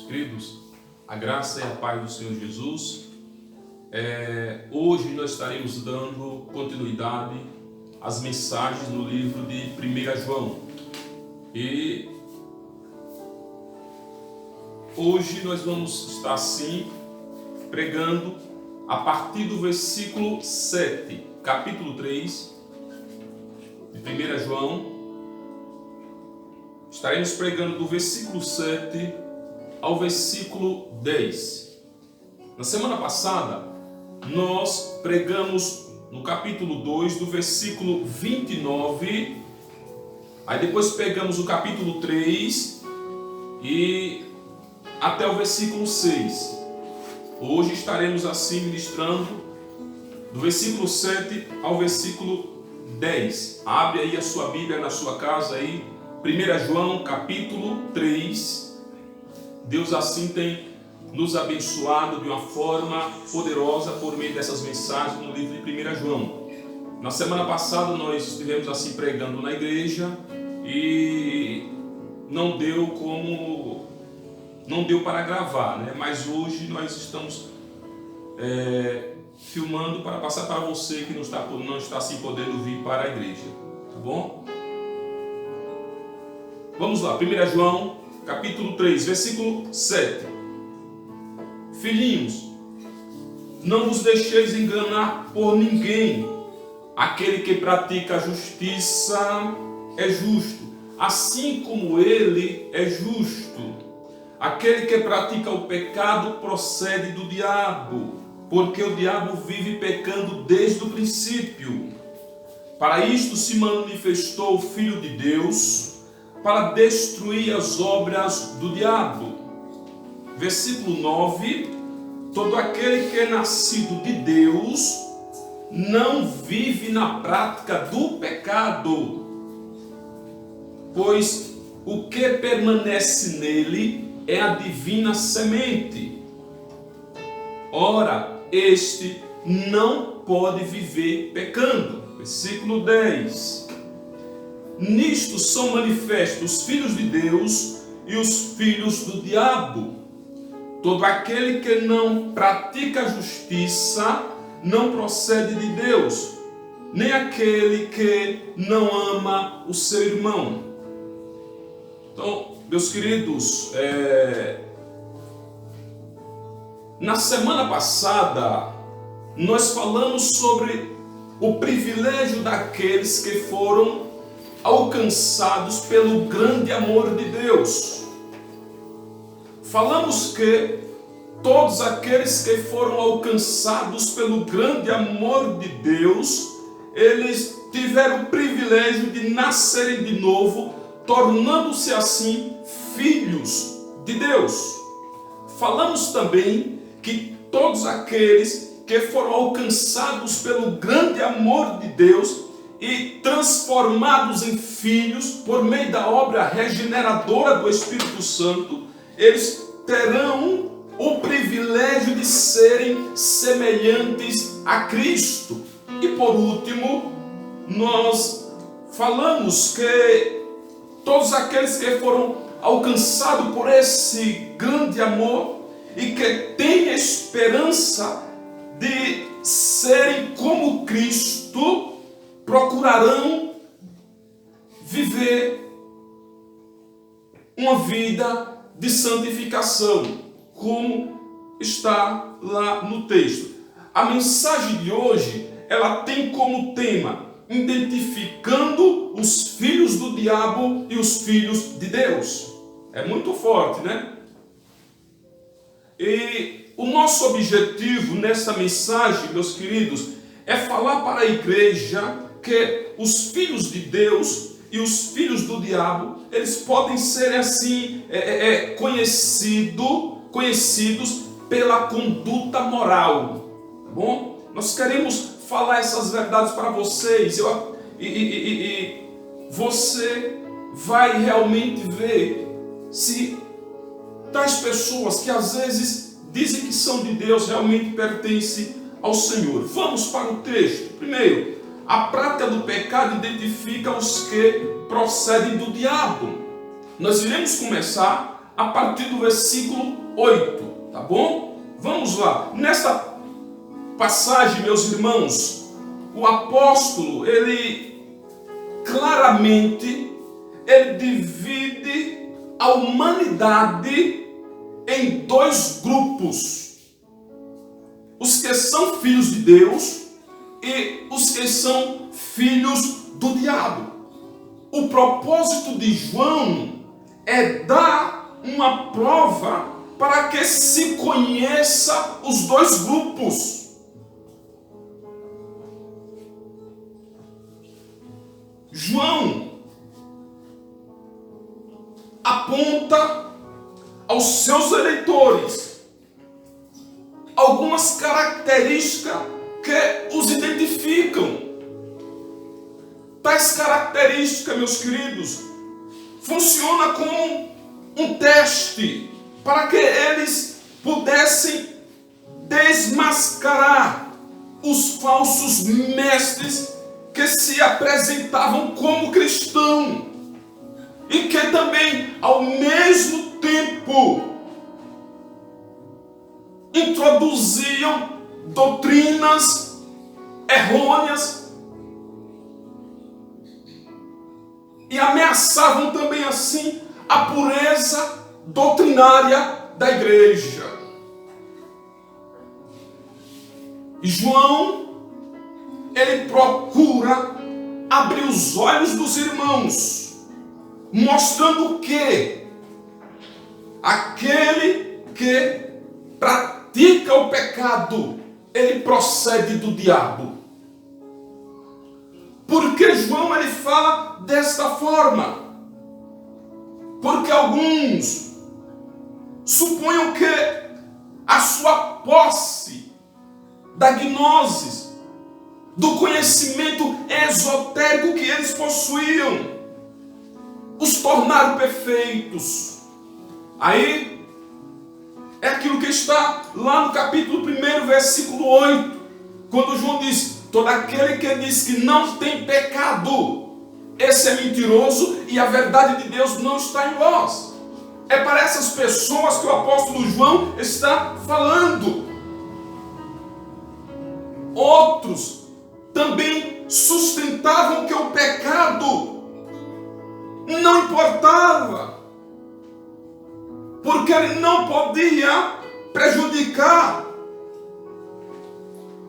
queridos, a graça e a paz do Senhor Jesus. Hoje nós estaremos dando continuidade às mensagens no livro de 1 João. E hoje nós vamos estar assim, pregando a partir do versículo 7, capítulo 3 de 1 João. Estaremos pregando do versículo 7 ao versículo 10. Na semana passada, nós pregamos no capítulo 2, do versículo 29. Aí depois pegamos o capítulo 3 e até o versículo 6. Hoje estaremos assim ministrando do versículo 7 ao versículo 10. Abre aí a sua Bíblia na sua casa aí. 1 João capítulo 3. Deus assim tem nos abençoado de uma forma poderosa por meio dessas mensagens no livro de 1 João. Na semana passada nós estivemos assim pregando na igreja e não deu para gravar, né? Mas hoje nós estamos filmando para passar para você que não está assim podendo vir para a igreja, tá bom? Vamos lá, 1 João, capítulo 3, versículo 7. Filhinhos, não vos deixeis enganar por ninguém. Aquele que pratica a justiça é justo, assim como ele é justo. Aquele que pratica o pecado procede do diabo, porque o diabo vive pecando desde o princípio. Para isto se manifestou o Filho de Deus, para destruir as obras do diabo. Versículo 9. Todo aquele que é nascido de Deus não vive na prática do pecado, pois o que permanece nele é a divina semente. Ora, este não pode viver pecando. Versículo 10. Nisto são manifestos os filhos de Deus e os filhos do diabo. Todo aquele que não pratica a justiça não procede de Deus, nem aquele que não ama o seu irmão. Então, meus queridos, na semana passada nós falamos sobre o privilégio daqueles que foram alcançados pelo grande amor de Deus. Falamos que todos aqueles que foram alcançados pelo grande amor de Deus, eles tiveram o privilégio de nascerem de novo, tornando-se assim filhos de Deus. Falamos também que todos aqueles que foram alcançados pelo grande amor de Deus e transformados em filhos por meio da obra regeneradora do Espírito Santo, eles terão o privilégio de serem semelhantes a Cristo. E por último, nós falamos que todos aqueles que foram alcançados por esse grande amor e que têm esperança de serem como Cristo, procurarão viver uma vida de santificação, como está lá no texto. A mensagem de hoje, ela tem como tema identificando os filhos do diabo e os filhos de Deus. É muito forte, né? E o nosso objetivo nessa mensagem, meus queridos, é falar para a igreja que os filhos de Deus e os filhos do diabo, eles podem ser assim conhecidos pela conduta moral, tá bom? Nós queremos falar essas verdades para vocês e você vai realmente ver se tais pessoas que às vezes dizem que são de Deus realmente pertencem ao Senhor. Vamos para o texto. Primeiro, a prática do pecado identifica os que procedem do diabo. Nós iremos começar a partir do versículo 8, tá bom? Vamos lá. Nesta passagem, meus irmãos, o apóstolo, ele claramente, ele divide a humanidade em dois grupos: os que são filhos de Deus e os que são filhos do diabo. O propósito de João é dar uma prova para que se conheça os dois grupos. João aponta aos seus eleitores algumas características que os identificam. Tais características, meus queridos, funciona como um teste para que eles pudessem desmascarar os falsos mestres que se apresentavam como cristãos e que também, ao mesmo tempo, introduziam doutrinas errôneas e ameaçavam também assim a pureza doutrinária da igreja. E João, ele procura abrir os olhos dos irmãos, mostrando que aquele que pratica o pecado, ele procede do diabo. Por que João ele fala desta forma? Porque alguns suponham que a sua posse da gnose, do conhecimento esotérico que eles possuíam, os tornaram perfeitos. Aí é aquilo que está lá no capítulo 1, versículo 8, quando João diz: todo aquele que diz que não tem pecado, esse é mentiroso e a verdade de Deus não está em vós. É para essas pessoas que o apóstolo João está falando. Outros também sustentavam que o pecado não importava, porque ele não podia prejudicar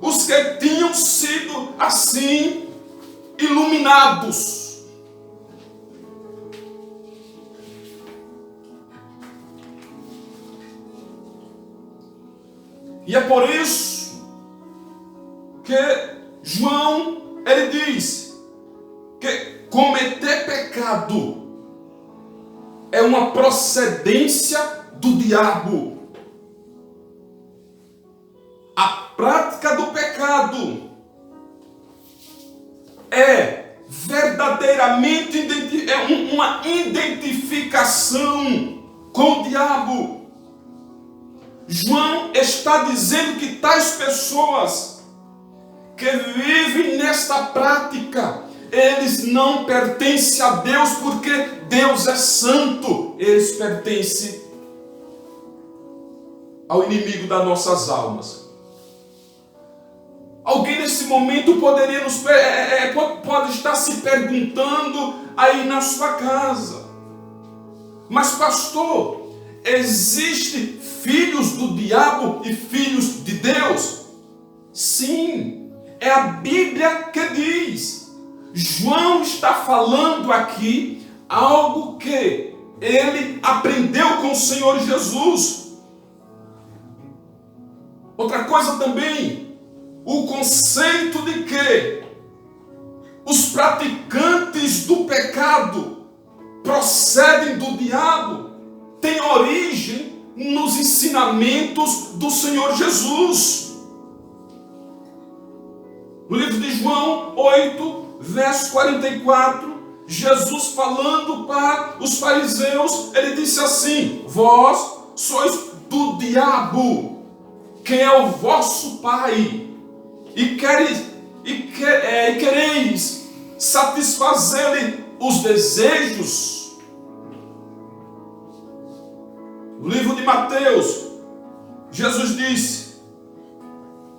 os que tinham sido assim iluminados. E é por isso que João, ele diz que cometer pecado é uma procedência do diabo. A prática do pecado é verdadeiramente uma identificação com o diabo. João está dizendo que tais pessoas que vivem nesta prática, eles não pertencem a Deus, porque Deus é santo. Eles pertencem ao inimigo das nossas almas. Alguém nesse momento poderia pode estar se perguntando aí na sua casa: mas pastor, existe filhos do diabo e filhos de Deus? Sim, é a Bíblia que diz. João está falando aqui algo que ele aprendeu com o Senhor Jesus. Outra coisa também, o conceito de que os praticantes do pecado procedem do diabo tem origem nos ensinamentos do Senhor Jesus. No livro de João 8, verso 44, Jesus falando para os fariseus, ele disse assim: vós sois do diabo, quem é o vosso pai, e quereis satisfazer-lhe os desejos. Mateus, Jesus disse: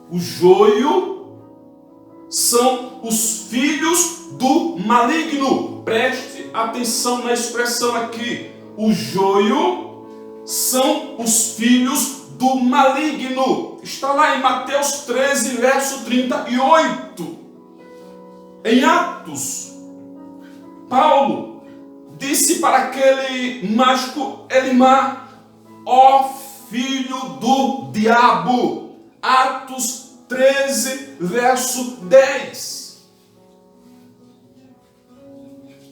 o joio são os filhos do maligno. Preste atenção na expressão aqui. O joio são os filhos do maligno. Está lá em Mateus 13, verso 38. Em Atos, Paulo disse para aquele mágico Elimar: ó filho do diabo. Atos 13, verso 10.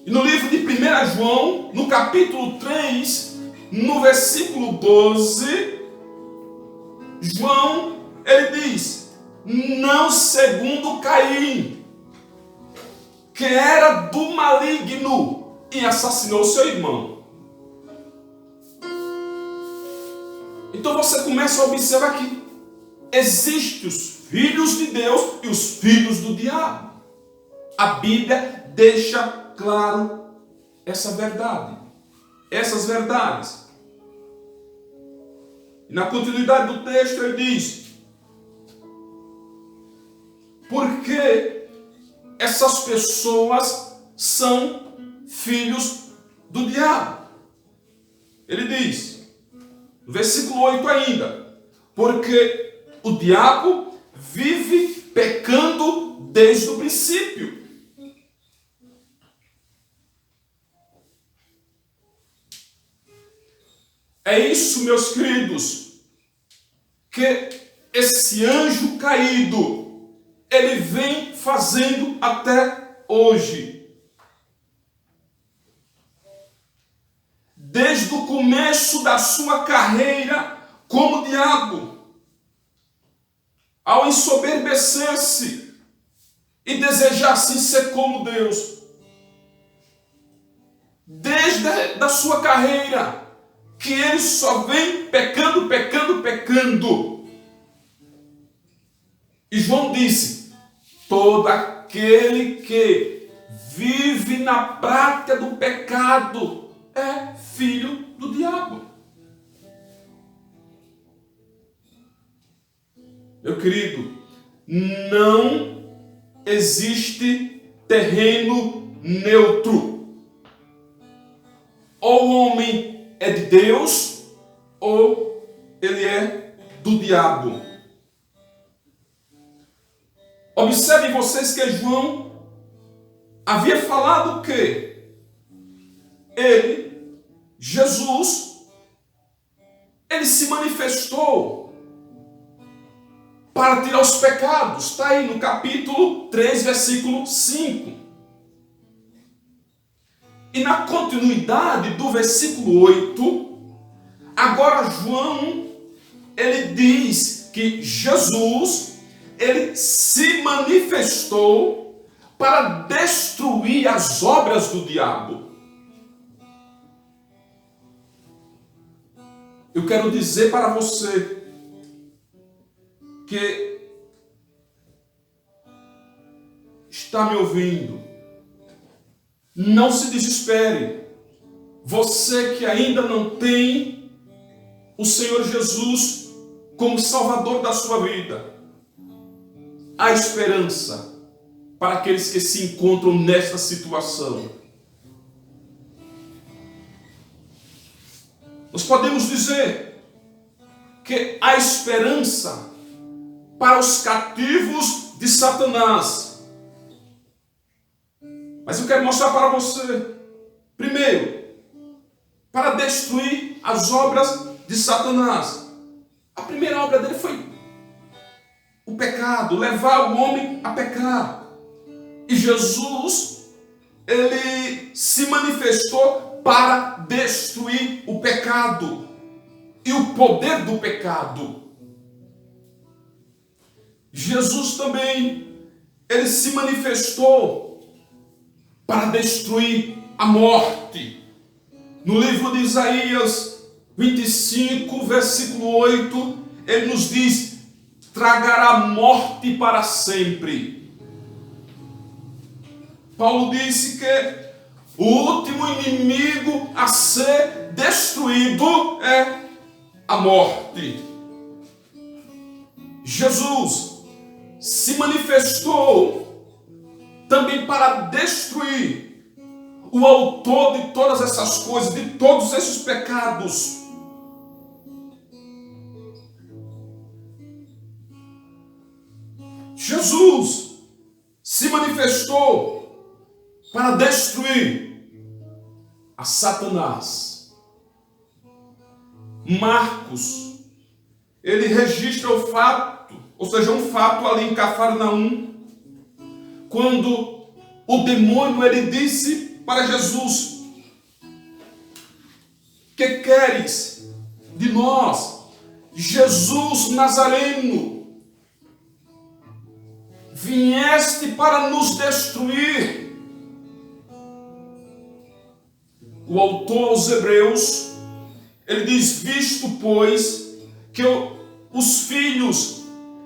E no livro de 1 João, no capítulo 3, no versículo 12, João, ele diz: não segundo Caim, que era do maligno e assassinou seu irmão. Então você começa a observar que existem os filhos de Deus e os filhos do diabo. A Bíblia deixa claro essa verdade, essas verdades. E na continuidade do texto ele diz: porque essas pessoas são filhos do diabo. Ele diz, no versículo 8 ainda: porque o diabo vive pecando desde o princípio. É isso, meus queridos, que esse anjo caído, ele vem fazendo até hoje. Desde o começo da sua carreira como diabo, ao ensoberbecer-se e desejar assim ser como Deus, desde a sua carreira, que ele só vem pecando. E João disse: todo aquele que vive na prática do pecado é filho do diabo. Meu querido, não existe terreno neutro. Ou o homem é de Deus, ou ele é do diabo. Observem vocês que João havia falado que ele, Jesus, ele se manifestou para tirar os pecados. Está aí no capítulo 3, versículo 5. E na continuidade do versículo 8, agora João, ele diz que Jesus, ele se manifestou para destruir as obras do diabo. Eu quero dizer para você que está me ouvindo, não se desespere. Você que ainda não tem o Senhor Jesus como Salvador da sua vida, há esperança para aqueles que se encontram nesta situação. Nós podemos dizer que há esperança para os cativos de Satanás. Mas eu quero mostrar para você, primeiro, para destruir as obras de Satanás. A primeira obra dele foi o pecado, levar o homem a pecar. E Jesus, ele se manifestou para destruir o pecado e o poder do pecado. Jesus também, ele se manifestou para destruir a morte. No livro de Isaías 25, versículo 8, ele nos diz: tragará a morte para sempre. Paulo disse que o último inimigo a ser destruído é a morte. Jesus se manifestou também para destruir o autor de todas essas coisas, de todos esses pecados. Jesus se manifestou para destruir a Satanás. Marcos, ele registra o fato, ou seja, um fato ali em Cafarnaum, quando o demônio ele disse para Jesus: que queres de nós, Jesus Nazareno? Vieste para nos destruir. O autor aos Hebreus, ele diz: visto, pois, que os filhos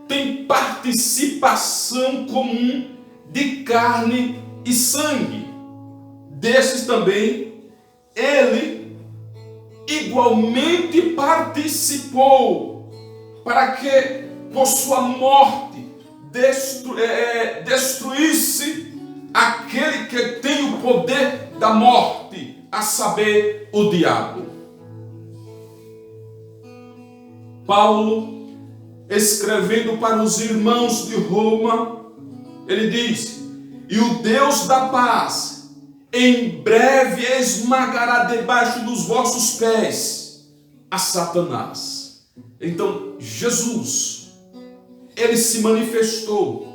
têm participação comum de carne e sangue, desses também ele igualmente participou, para que por sua morte destruísse aquele que tem o poder da morte, a saber, o diabo. Paulo, escrevendo para os irmãos de Roma, ele diz: e o Deus da paz em breve esmagará debaixo dos vossos pés a Satanás. Então, Jesus, ele se manifestou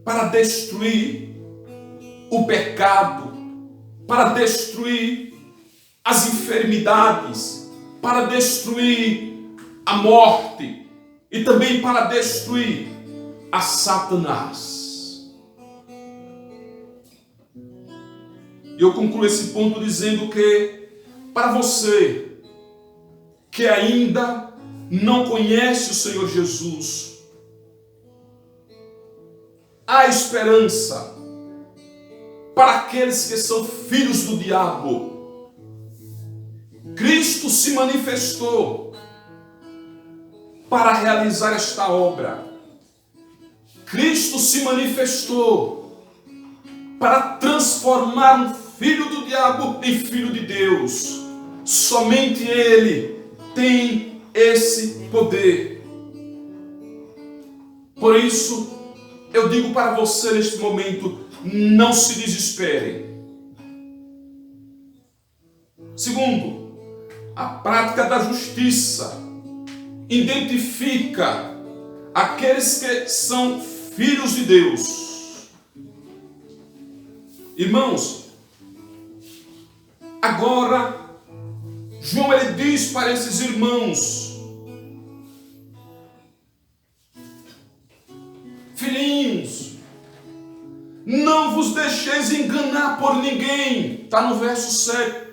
para destruir o pecado, para destruir as enfermidades, para destruir a morte e também para destruir a Satanás. E eu concluo esse ponto dizendo que, para você que ainda não conhece o Senhor Jesus, há esperança para aqueles que são filhos do diabo. Cristo se manifestou para realizar esta obra. Cristo se manifestou para transformar um filho do diabo em filho de Deus. Somente Ele tem esse poder. Por isso, eu digo para você neste momento: não se desespere. Segundo, a prática da justiça identifica aqueles que são filhos de Deus. Irmãos, agora João ele diz para esses irmãos: filhinhos, não vos deixeis enganar por ninguém. Está no verso 7.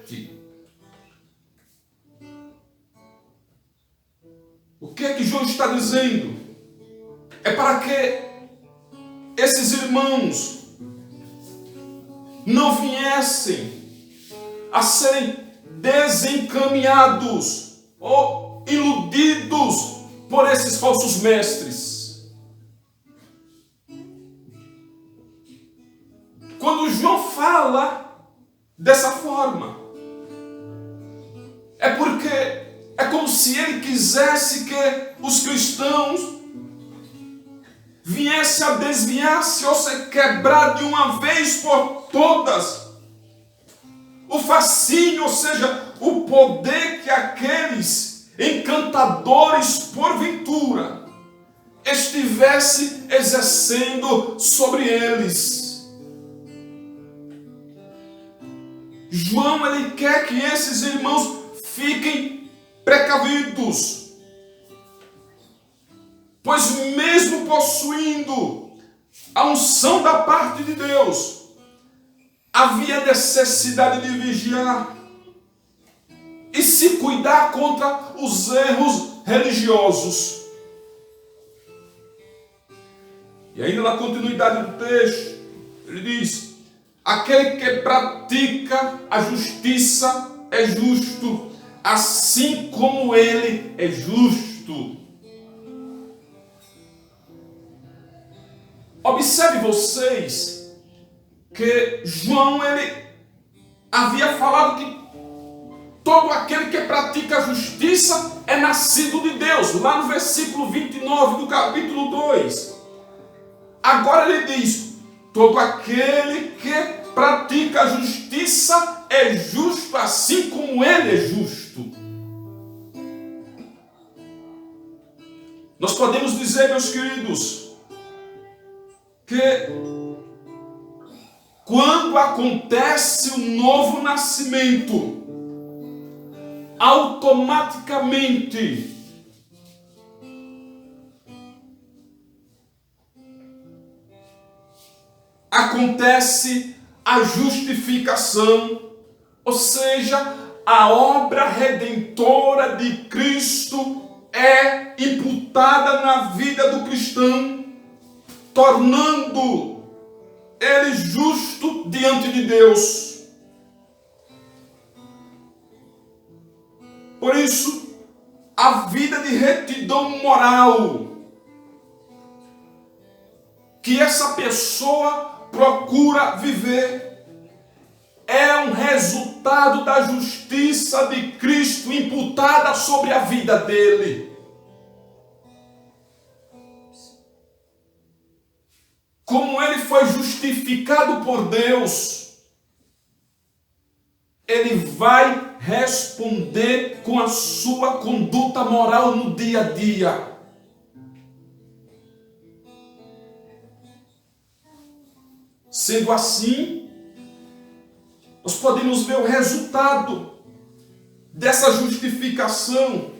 O que é que João está dizendo? É para que esses irmãos não viessem a serem desencaminhados ou iludidos por esses falsos mestres. Quando João fala dessa forma, é porque é como se ele quisesse que os cristãos viessem a desviar-se ou se quebrar de uma vez por todas o fascínio, ou seja, o poder que aqueles encantadores, porventura, estivesse exercendo sobre eles. João, ele quer que esses irmãos fiquem precavidos, pois mesmo possuindo a unção da parte de Deus, havia necessidade de vigiar e se cuidar contra os erros religiosos. E ainda na continuidade do texto, ele diz: aquele que pratica a justiça é justo, assim como ele é justo. Observe vocês que João ele havia falado que todo aquele que pratica a justiça é nascido de Deus, lá no versículo 29 do capítulo 2. Agora ele diz: todo aquele que pratica a justiça é justo, assim como ele é justo. Nós podemos dizer, meus queridos, que quando acontece o novo nascimento, automaticamente acontece a justificação, ou seja, a obra redentora de Cristo é imputada na vida do cristão, tornando ele justo diante de Deus. Por isso, a vida de retidão moral que essa pessoa procura viver é um resultado da justiça de Cristo imputada sobre a vida dele. Como ele foi justificado por Deus, ele vai responder com a sua conduta moral no dia a dia. Sendo assim, nós podemos ver o resultado dessa justificação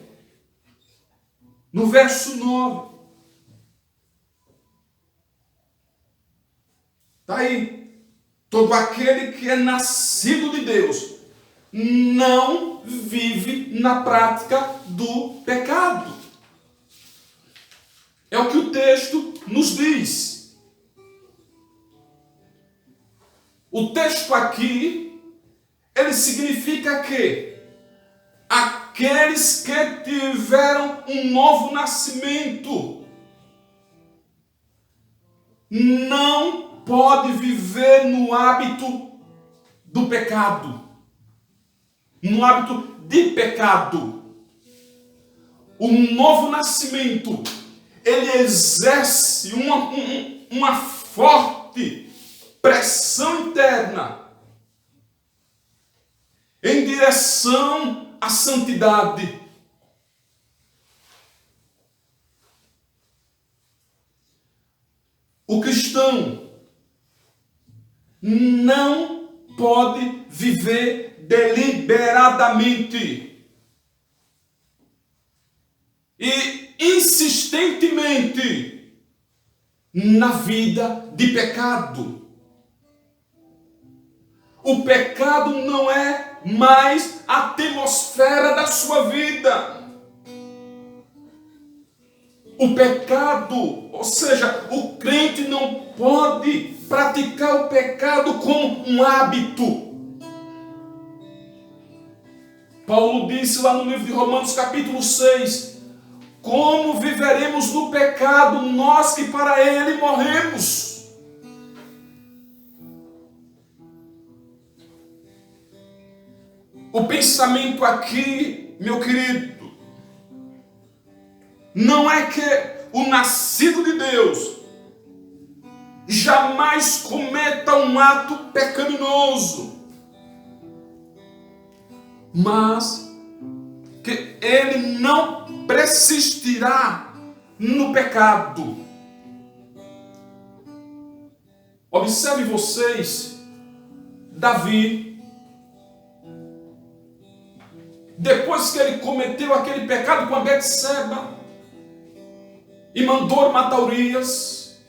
no verso 9. Está aí. Todo aquele que é nascido de Deus não vive na prática do pecado. É o que o texto nos diz. O texto aqui, ele significa que aqueles que tiveram um novo nascimento não podem viver no hábito do pecado, no hábito de pecado. O novo nascimento, ele exerce uma forte pressão interna em direção à santidade. O cristão não pode viver deliberadamente e insistentemente na vida de pecado. O pecado não é mais a atmosfera da sua vida. O pecado, ou seja, o crente não pode praticar o pecado como um hábito. Paulo disse lá no livro de Romanos capítulo 6, como viveremos no pecado, nós que para ele morremos? O pensamento aqui, meu querido, não é que o nascido de Deus jamais cometa um ato pecaminoso, mas que ele não persistirá no pecado. Observe vocês, Davi, depois que ele cometeu aquele pecado com a Betseba e mandou matar Urias,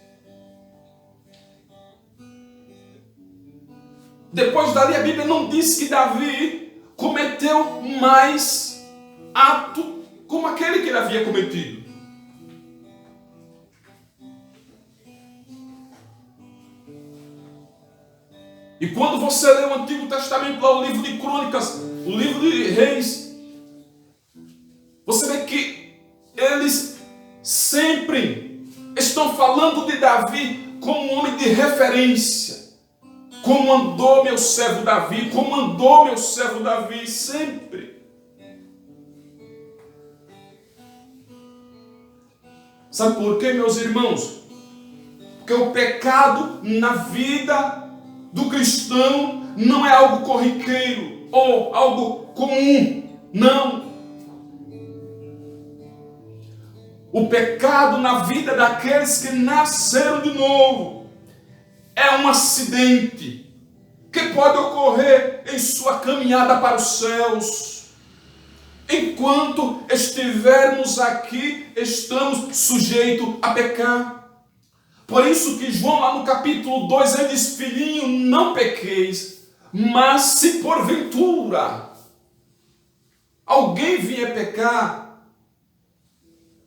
depois dali a Bíblia não diz que Davi cometeu mais ato como aquele que ele havia cometido. E quando você lê o Antigo Testamento, lá o livro de Crônicas, o livro de Reis, Você vê que eles sempre estão falando de Davi como um homem de referência. Como andou meu servo Davi, como andou meu servo Davi, sempre. Sabe por quê, meus irmãos? Porque o pecado na vida do cristão não é algo corriqueiro ou algo comum. Não. O pecado na vida daqueles que nasceram de novo é um acidente que pode ocorrer em sua caminhada para os céus. Enquanto estivermos aqui, estamos sujeitos a pecar. Por isso que João, lá no capítulo 2, ele diz: filhinho, não pequeis, mas se porventura alguém vier pecar.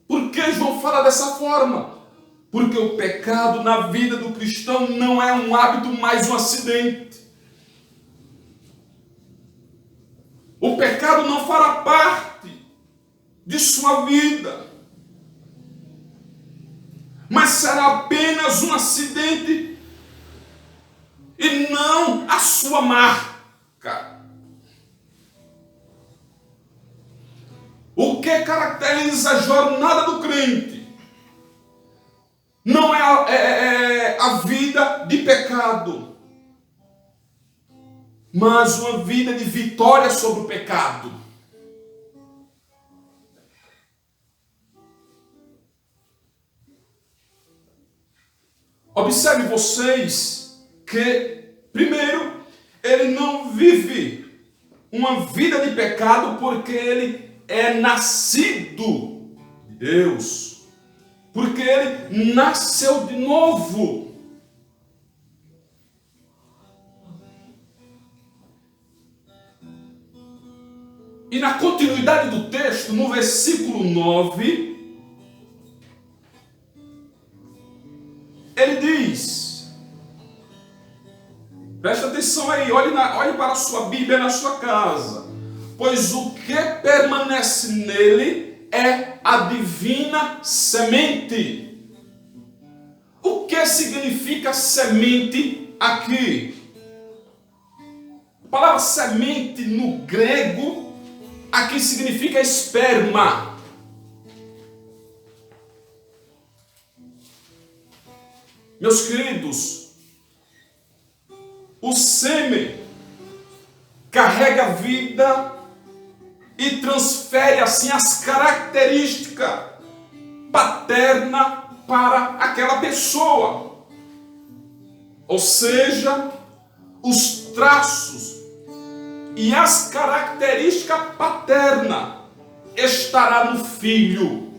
Por que João fala dessa forma? Porque o pecado na vida do cristão não é um hábito, mas um acidente. O pecado não fará parte de sua vida, mas será apenas um acidente e não a sua marca. O que caracteriza a jornada do crente não é a vida de pecado, mas uma vida de vitória sobre o pecado. Observe vocês que, primeiro, ele não vive uma vida de pecado porque ele é nascido de Deus, porque ele nasceu de novo. E na continuidade do texto, no versículo 9, ele diz, preste atenção aí, olhe para a sua Bíblia na sua casa, pois o que permanece nele é a divina semente. O que significa semente aqui? A palavra semente no grego aqui significa esperma. Meus queridos, o sêmen carrega vida e transfere assim as características paternas para aquela pessoa. Ou seja, os traços e as características paternas estará no filho.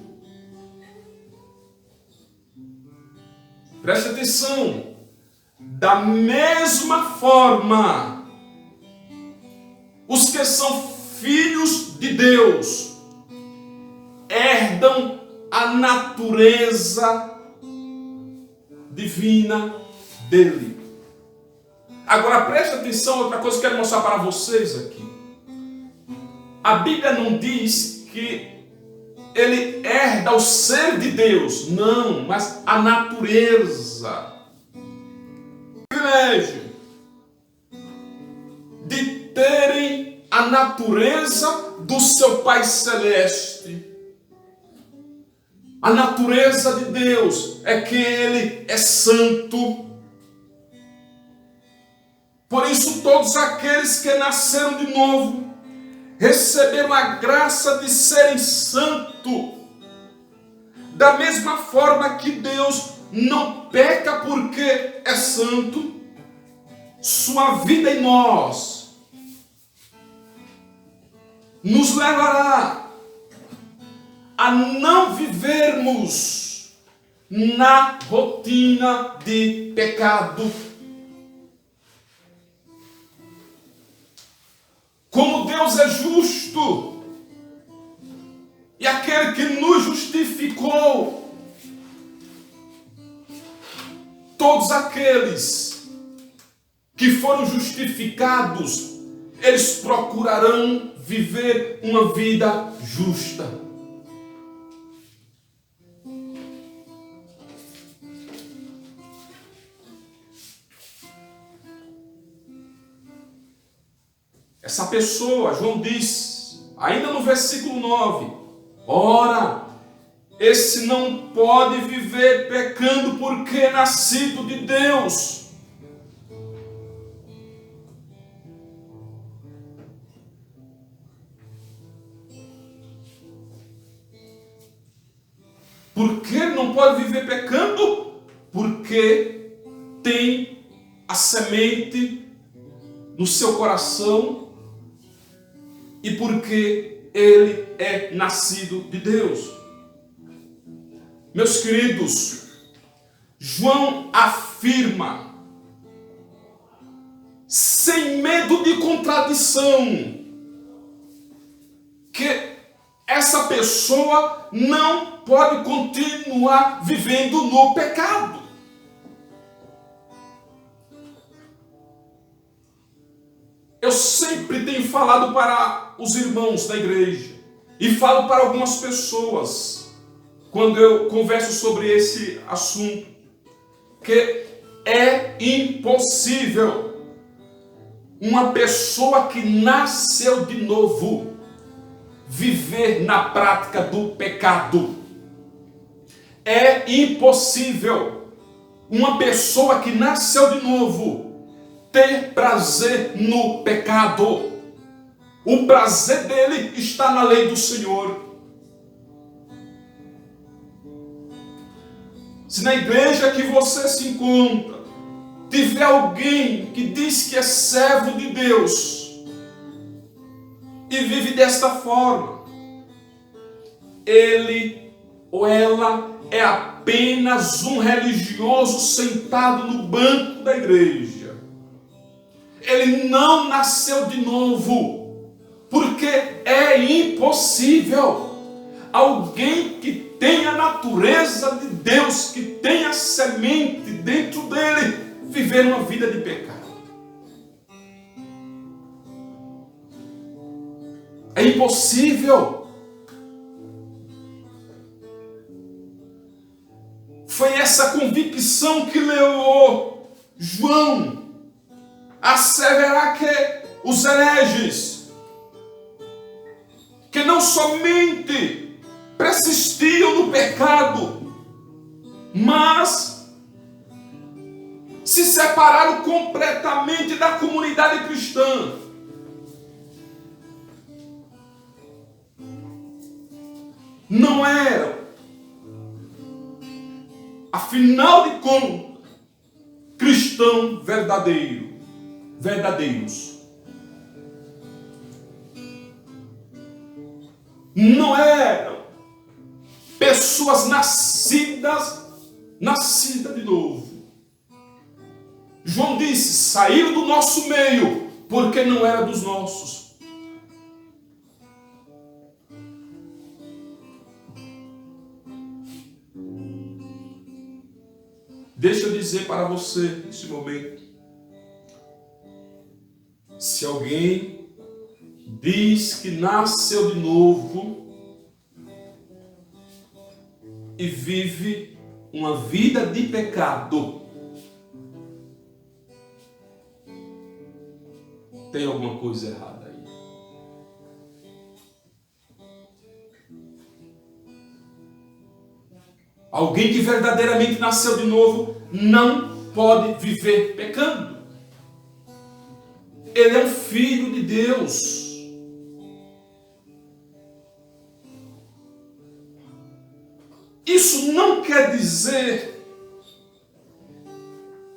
Preste atenção. Da mesma forma, os que são filhos de Deus herdam a natureza divina dele. Agora preste atenção, outra coisa que eu quero mostrar para vocês aqui. A Bíblia não diz que ele herda o ser de Deus, não, mas a natureza. O privilégio de terem a natureza do seu Pai Celeste. A natureza de Deus é que ele é santo. Por isso, todos aqueles que nasceram de novo receberam a graça de serem santos. Da mesma forma que Deus não peca porque é santo, sua vida em nós nos levará a não vivermos na rotina de pecado. Como Deus é justo, e aquele que nos justificou, todos aqueles que foram justificados, eles procurarão viver uma vida justa. essa pessoa, João diz, ainda no versículo 9, ora, esse não pode viver pecando porque é nascido de Deus. Por que não pode viver pecando? Porque tem a semente no seu coração e porque ele é nascido de Deus. Meus queridos, João afirma, sem medo de contradição, que essa pessoa não pode continuar vivendo no pecado. Eu sempre tenho falado para os irmãos da igreja e falo para algumas pessoas quando eu converso sobre esse assunto, que é impossível uma pessoa que nasceu de novo viver na prática do pecado. É impossível uma pessoa que nasceu de novo ter prazer no pecado. O prazer dele está na lei do Senhor. Se na igreja que você se encontra tiver alguém que diz que é servo de Deus e vive desta forma, ele ou ela é apenas um religioso sentado no banco da igreja. Ele não nasceu de novo, porque é impossível alguém que tem a natureza de Deus, que tem a semente dentro dele, viver uma vida de pecado. É impossível. Foi essa convicção que levou João a asseverar que os hereges, que não somente persistiam no pecado, mas se separaram completamente da comunidade cristã. Não eram, afinal de contas, cristãos verdadeiros. Não eram pessoas nascidas de novo. João disse, saíram do nosso meio, porque não era dos nossos. Deixa eu dizer para você, nesse momento, se alguém diz que nasceu de novo e vive uma vida de pecado, tem alguma coisa errada aí. Alguém que verdadeiramente nasceu de novo não pode viver pecando. Ele é um filho de Deus. Isso não quer dizer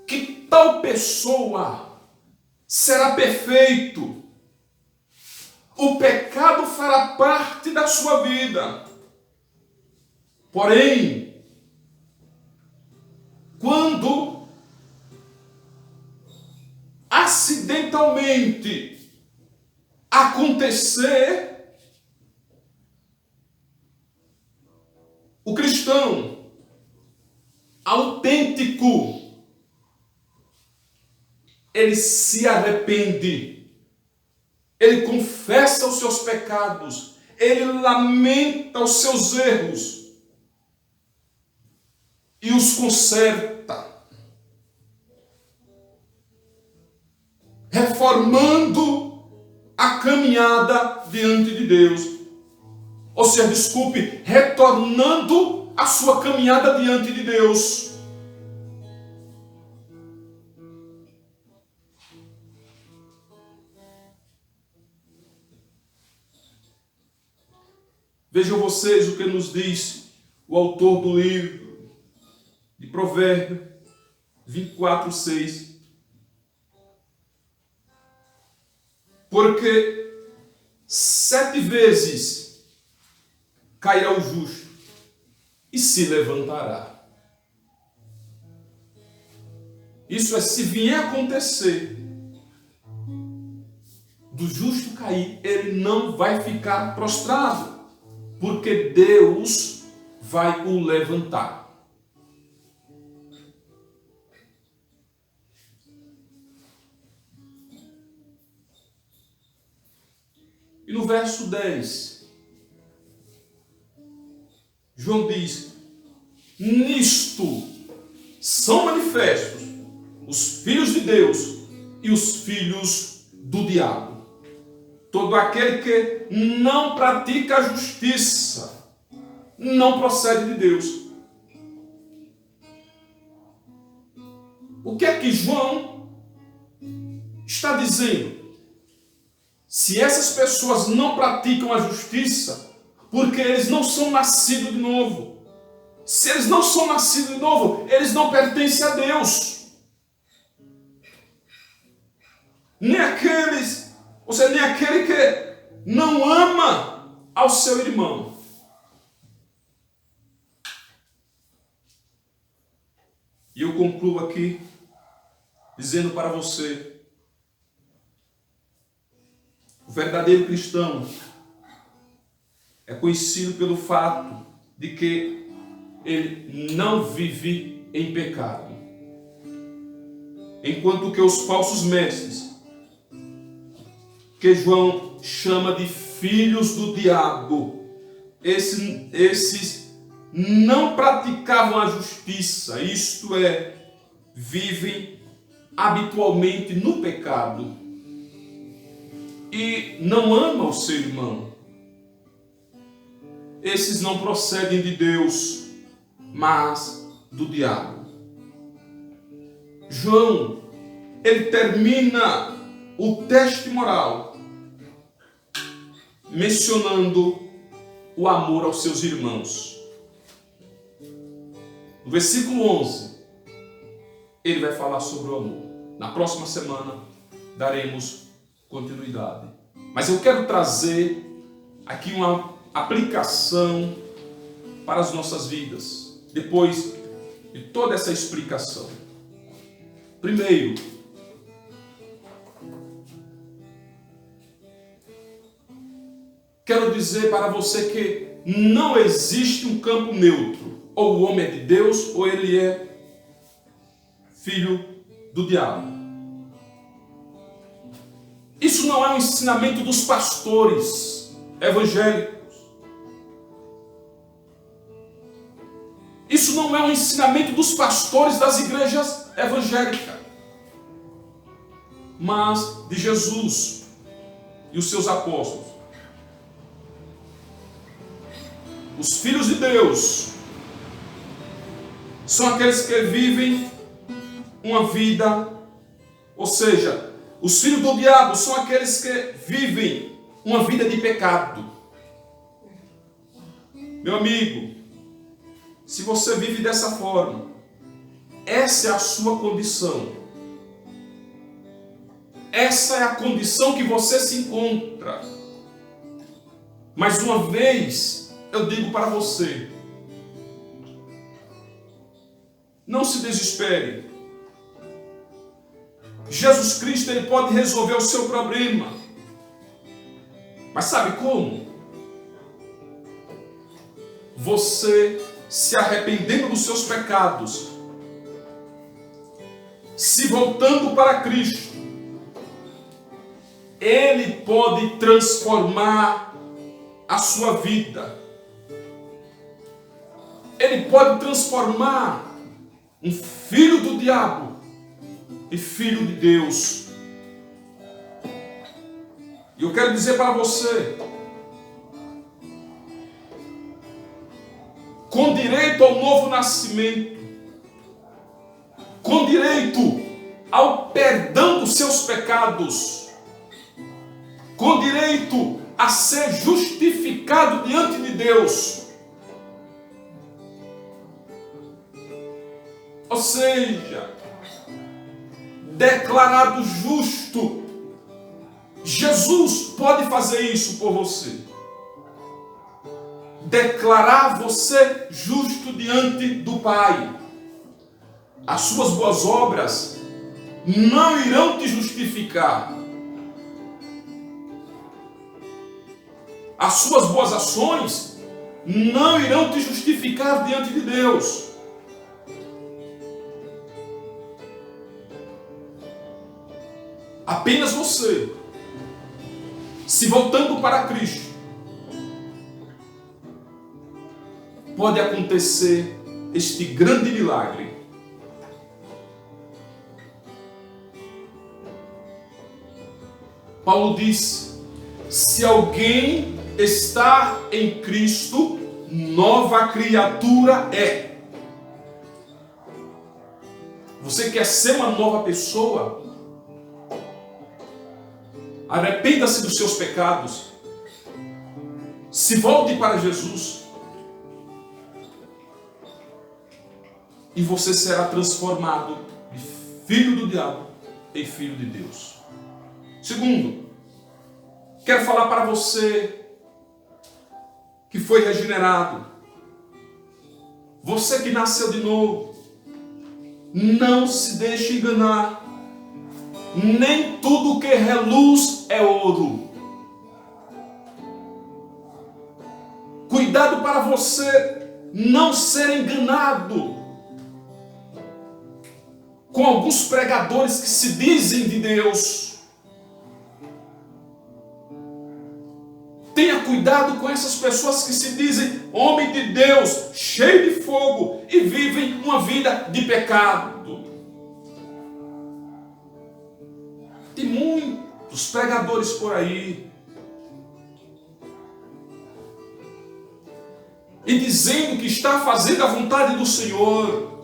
que tal pessoa será perfeito. O pecado fará parte da sua vida. Porém, quando acidentalmente acontecer, o cristão autêntico, ele se arrepende, ele confessa os seus pecados, ele lamenta os seus erros e os conserta, reformando a caminhada diante de Deus. Ou seja, desculpe, retornando a sua caminhada diante de Deus. Vejam vocês o que nos diz o autor do livro de Provérbios 24:6. Porque 7 vezes cairá o justo e se levantará. Isso é, se vier acontecer do justo cair, ele não vai ficar prostrado, porque Deus vai o levantar. E no verso 10, João diz: nisto são manifestos os filhos de Deus e os filhos do diabo. Todo aquele que não pratica a justiça não procede de Deus. O que é que João está dizendo? Se essas pessoas não praticam a justiça, porque eles não são nascidos de novo. Se eles não são nascidos de novo, eles não pertencem a Deus. Nem aqueles, ou seja, nem aquele que não ama ao seu irmão. E eu concluo aqui dizendo para você: o verdadeiro cristão é conhecido pelo fato de que ele não vive em pecado. Enquanto que os falsos mestres, que João chama de filhos do diabo, esses não praticavam a justiça, isto é, vivem habitualmente no pecado e não amam o seu irmão. Esses não procedem de Deus, mas do diabo. João, ele termina o teste moral mencionando o amor aos seus irmãos. No versículo 11, ele vai falar sobre o amor. Na próxima semana daremos continuidade. Mas eu quero trazer aqui uma aplicação para as nossas vidas, depois de toda essa explicação. Primeiro, quero dizer para você que não existe um campo neutro. Ou o homem é de Deus, ou ele é filho do diabo. Isso não é um ensinamento dos pastores evangélicos. Isso não é um ensinamento dos pastores das igrejas evangélicas, mas de Jesus e os seus apóstolos. Os filhos de Deus são aqueles que vivem uma vida, ou seja, os filhos do diabo são aqueles que vivem uma vida de pecado. Meu amigo, se você vive dessa forma, essa é a sua condição. Essa é a condição que você se encontra. Mais uma vez, eu digo para você, não se desespere. Jesus Cristo, ele pode resolver o seu problema. Mas sabe como? Você se arrependendo dos seus pecados, se voltando para Cristo, Ele pode transformar a sua vida. Ele pode transformar um filho do diabo e filho de Deus. E eu quero dizer para você, com direito ao novo nascimento, com direito ao perdão dos seus pecados, com direito a ser justificado diante de Deus. Ou seja, declarado justo. Jesus pode fazer isso por você. Declarar você justo diante do Pai. As suas boas obras não irão te justificar. As suas boas ações não irão te justificar diante de Deus. Apenas você, se voltando para Cristo, pode acontecer este grande milagre. Paulo disse: se alguém está em Cristo, nova criatura é. Você quer ser uma nova pessoa? Arrependa-se dos seus pecados. Se volte para Jesus. E você será transformado de filho do diabo em filho de Deus. Segundo, quero falar para você que foi regenerado. Você que nasceu de novo. Não se deixe enganar. Nem tudo que reluz é ouro. Cuidado para você não ser enganado com alguns pregadores que se dizem de Deus. Tenha cuidado com essas pessoas que se dizem homem de Deus, cheio de fogo, e vivem uma vida de pecado. Tem muitos pregadores por aí, e dizendo que está fazendo a vontade do Senhor.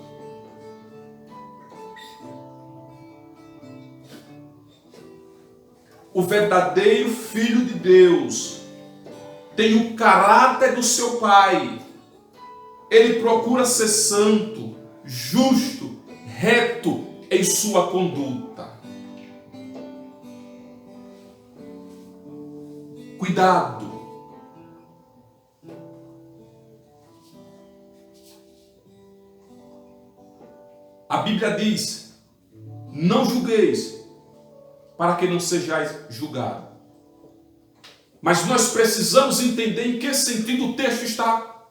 O verdadeiro Filho de Deus tem o caráter do seu Pai. Ele procura ser santo, justo, reto em sua conduta. Cuidado. A Bíblia diz: não julgueis, para que não sejais julgados. Mas nós precisamos entender em que sentido o texto está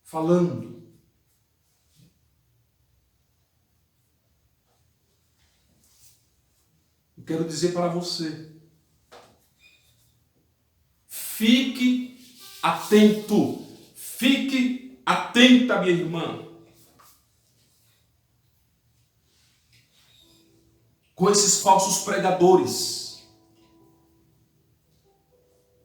falando. Eu quero dizer para você: fique atento, fique atenta, minha irmã, com esses falsos pregadores.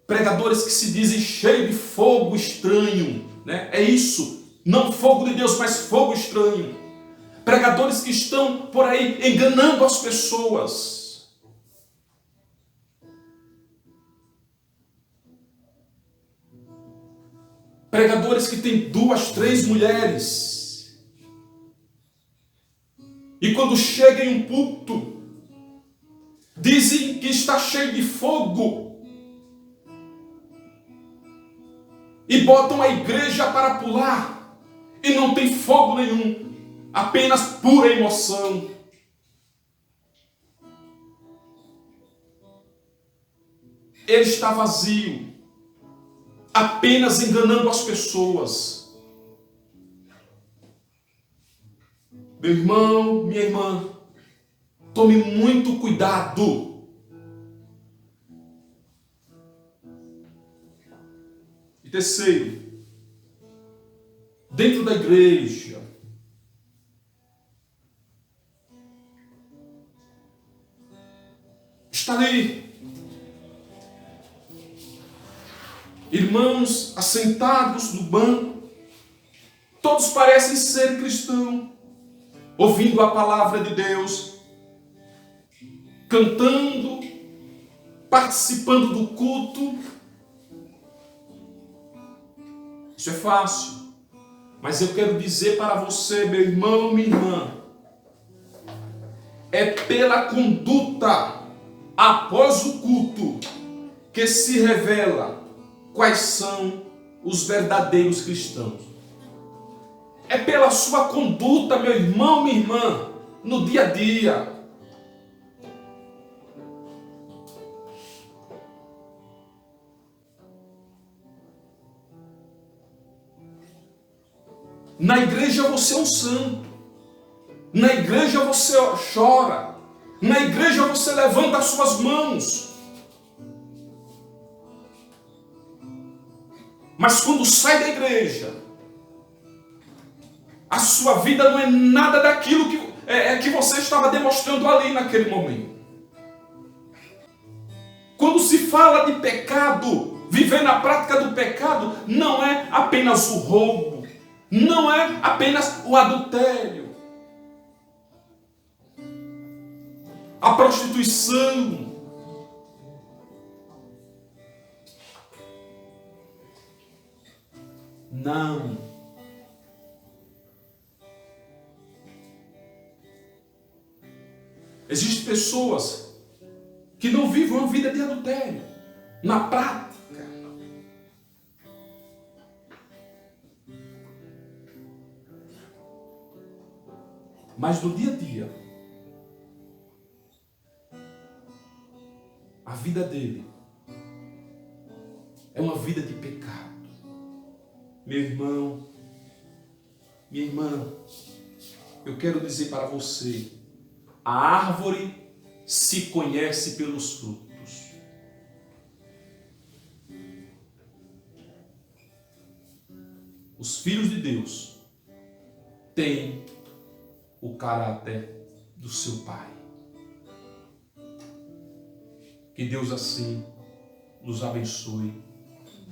Pregadores que se dizem cheios de fogo estranho, né? É isso, não fogo de Deus, mas fogo estranho. Pregadores que estão por aí enganando as pessoas. Pregadores que têm 2, 3 mulheres. E quando chega em um púlpito, dizem que está cheio de fogo. E botam a igreja para pular. E não tem fogo nenhum. Apenas pura emoção. Ele está vazio. Apenas enganando as pessoas. Meu irmão, minha irmã, tome muito cuidado. E terceiro, dentro da igreja, está ali irmãos assentados no banco, todos parecem ser cristãos, ouvindo a palavra de Deus, cantando, participando do culto. Isso é fácil, mas eu quero dizer para você, meu irmão, minha irmã, é pela conduta após o culto que se revela quais são os verdadeiros cristãos. É pela sua conduta, meu irmão, minha irmã, no dia a dia. Na igreja você é um santo. Na igreja você chora. Na igreja você levanta as suas mãos. Mas quando sai da igreja, a sua vida não é nada daquilo que você estava demonstrando ali naquele momento. Quando se fala de pecado, viver na prática do pecado, não é apenas o roubo, não é apenas o adultério, a prostituição. Não. Existem pessoas que não vivem uma vida de adultério na prática. Mas no dia a dia, a vida dele é uma vida de pecado. Meu irmão, minha irmã, eu quero dizer para você, a árvore se conhece pelos frutos. Os filhos de Deus têm o caráter do seu Pai. Que Deus assim nos abençoe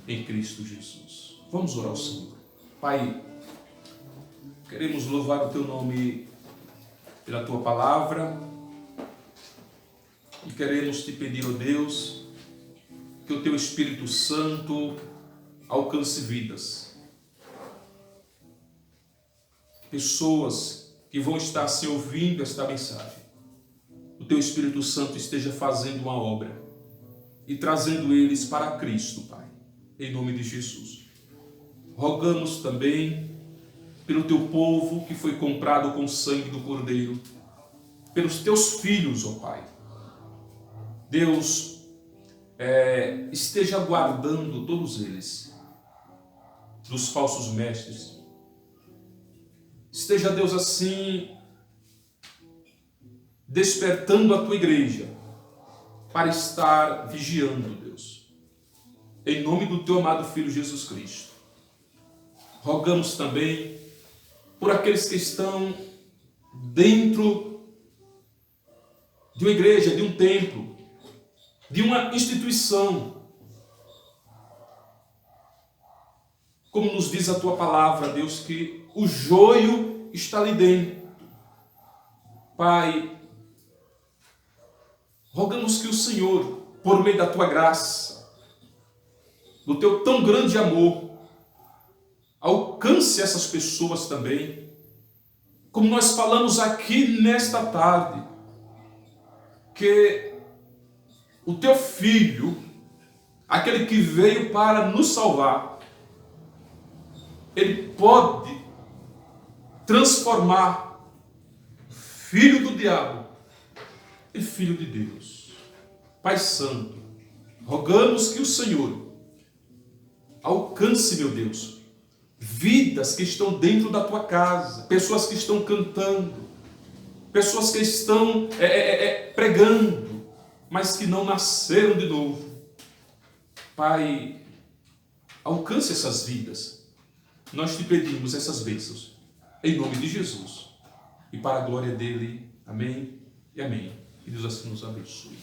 em Cristo Jesus. Vamos orar ao Senhor. Pai, queremos louvar o Teu nome pela Tua palavra e queremos Te pedir, ó Deus, que o Teu Espírito Santo alcance vidas. Pessoas que vão estar se ouvindo esta mensagem. O Teu Espírito Santo esteja fazendo uma obra e trazendo eles para Cristo, Pai, em nome de Jesus. Rogamos também pelo Teu povo que foi comprado com o sangue do Cordeiro, pelos Teus filhos, ó Pai. Deus, esteja guardando todos eles dos falsos mestres. Esteja, Deus, assim, despertando a Tua igreja para estar vigiando, Deus. Em nome do Teu amado Filho Jesus Cristo. Rogamos também por aqueles que estão dentro de uma igreja, de um templo, de uma instituição. Como nos diz a Tua palavra, Deus, que o joio está ali dentro. Pai, rogamos que o Senhor, por meio da Tua graça, do Teu tão grande amor, alcance essas pessoas também, como nós falamos aqui nesta tarde, que o Teu Filho, aquele que veio para nos salvar, Ele pode transformar filho do diabo em filho de Deus. Pai Santo, rogamos que o Senhor alcance, meu Deus, vidas que estão dentro da Tua casa, pessoas que estão cantando, pessoas que estão pregando, mas que não nasceram de novo. Pai, alcance essas vidas. Nós Te pedimos essas bênçãos, em nome de Jesus, e para a glória dEle. Amém e amém. Que Deus assim nos abençoe.